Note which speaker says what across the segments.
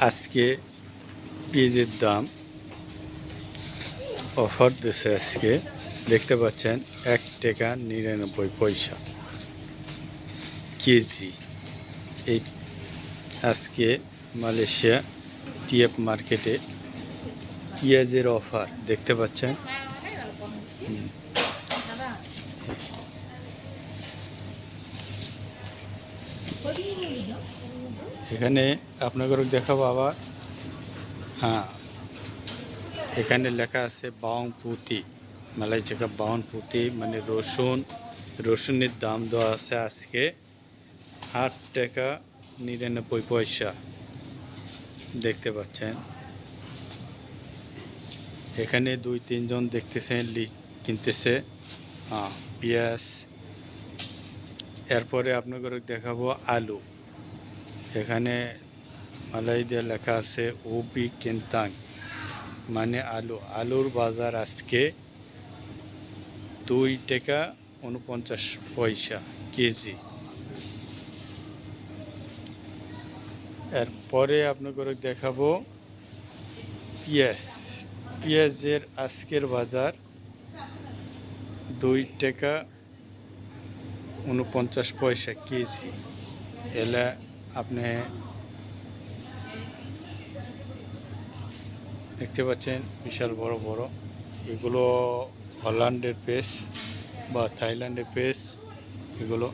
Speaker 1: আজকে পেঁয়াজের দাম অফার দিয়েছে। আজকে দেখতে পাচ্ছেন 1 টাকা 99 পয়সা কেজি। এই আজকে মালয়েশিয়া টিএফ মার্কেটে পেঁয়াজের অফার দেখতে পাচ্ছেন। এখানে আপনাদের দেখাবো আবার। হ্যাঁ, এখানে লেখা আছে 52 পুঁতি, মালাই চেকা 52 পুঁতি মানে রসুনের দাম দেওয়া আছে আজকে 8 টাকা 99 পয়সা দেখতে পাচ্ছেন। এখানে 2-3 জন দেখতেছেন কিনতেছে পেঁয়াজ। এরপরে আপনাদের দেখাবো আলু। এখানে মালাই দিয়ে লেখা আছে ওবি কেন্তাং মানে আলুর বাজার আজকে 2 টাকা 49 পয়সা কেজি। এরপরে আপনাদের দেখাবো পেঁয়াজের আজকের বাজার 2 টাকা 49 পয়সা কেজি। এলে আপনি দেখতে পাচ্ছেন বিশাল বড় বড়, এগুলো হল্যান্ডের পেস বা থাইল্যান্ডের পেস এগুলো।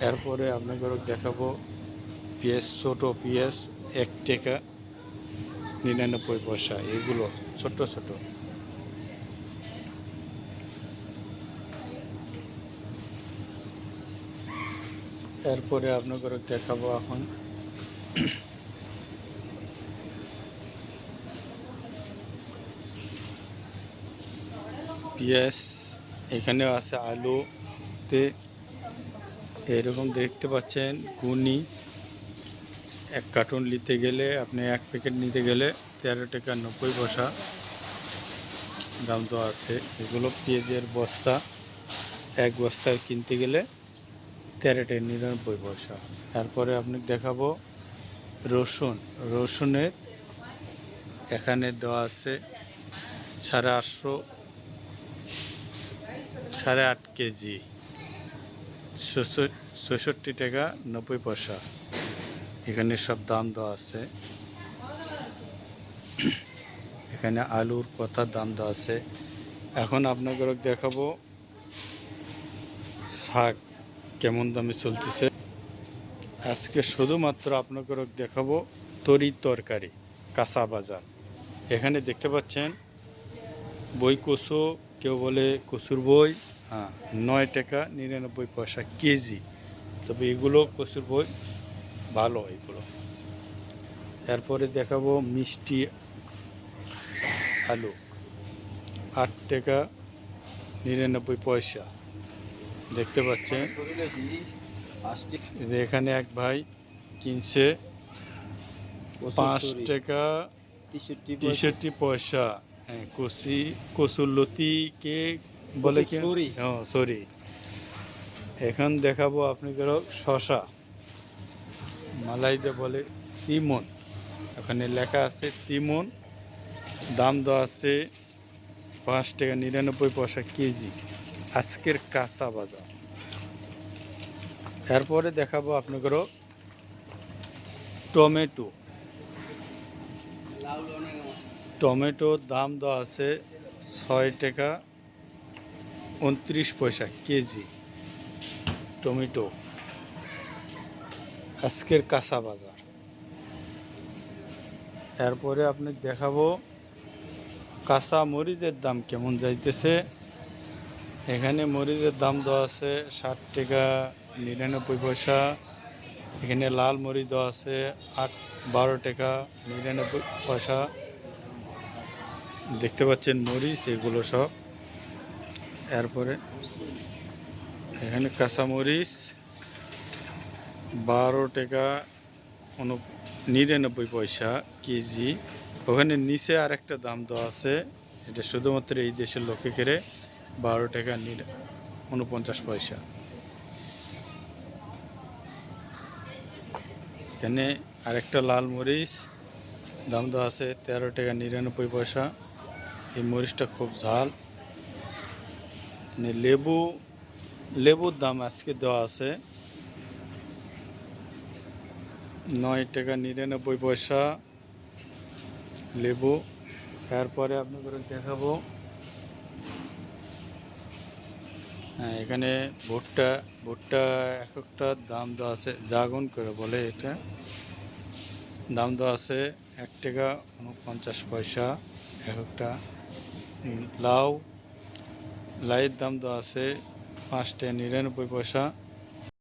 Speaker 1: এরপরে আপনাদের দেখাবো পেঁয়াজ, ছোটো পেঁয়াজ 1 টাকা 99 পয়সা, এগুলো ছোট ছোট। এরপরে আপনাদের দেখাবো এখন পেঁয়াজ। এখানেও আছে আলুতে এরকম দেখতে পাচ্ছেন গুনি। 1 কার্টুন নিতে গেলে আপনি 1 প্যাকেট নিতে গেলে 13 টাকা 90 পয়সা দাম তো আছে। এগুলো পেঁয়াজের বস্তা, 1 বস্তায় কিনতে গেলে 13 টাকা 99 পয়সা। তারপরে আপনি দেখাবো রসুনের এখানে দেওয়া আছে 8.5 কেজি 66 টাকা 90 পয়সা। এখানে সব দাম দেওয়া আছে। এখানে আলুর কথা দাম দেওয়া আছে। এখন আপনাদের দেখাবো শাক কেমন দামে চলতেছে আজকে। শুধুমাত্র আপনাদের দেখাবো তরকারি কাঁচা বাজার। এখানে দেখতে পাচ্ছেন বই কচু, কেউ বলে কচুর বই, 9 টাকা 99 পয়সা কেজি। তবে এগুলো কচুর বই ভালো এগুলো। এরপরে দেখাবো মিষ্টি আলু 8 টাকা 99 পয়সা দেখতে পাচ্ছেন। এখানে এক ভাই কিনছে 5 টাকা 63 পয়সা। কচুর লতিকে বলে কি, সরি। এখন দেখাবো আপনাদের শশা, মালাইতে বলে তিমন। ওখানে লেখা আছে তিমন, দাম দেওয়া আছে 5 টাকা 99 পয়সা কেজি আজকের কাঁচা বাজার। এরপরে দেখাবো আপনাদের টমেটোর দাম দেওয়া আছে 6 টাকা 29 পয়সা কেজি টমেটো আজকের কাঁচা বাজার। এরপরে আপনি দেখাবো কাঁচা মরিচের দাম কেমন যাইতেছে। এখানে মরিচের দাম দেওয়া আছে 60 টাকা 99 পয়সা। এখানে লাল মরিচ দেওয়া আছে 12 টাকা 99 পয়সা। দেখতে পাচ্ছেন মরিচ এগুলো সব। এরপরে এখানে কাঁচা মরিচ 12 টাকা 99 পয়সা কেজি। ওখানে নিচে আরেকটা দাম দেওয়া আছে, এটা শুধুমাত্র এই দেশের লোকে কেড়ে 12 টাকা 49 পয়সা। এখানে আরেকটা লাল মরিচ দাম দেওয়া আছে 13 টাকা 99 পয়সা। এই মরিচটা খুব ঝাল। লেবুর দাম আজকে দেওয়া আছে 9 টাকা 99 পয়সা লেবু। তারপরে আপনাদের দেখাবো, হ্যাঁ, এখানে ভুট্টা ভুট্টা এক একটা দাম দেওয়া আছে, জাগন করে বলে এটা। দাম দেওয়া আছে 1 টাকা 49 পয়সা এক একটা। লাউয়ের দাম দেওয়া আছে 5 টাকা 99 পয়সা।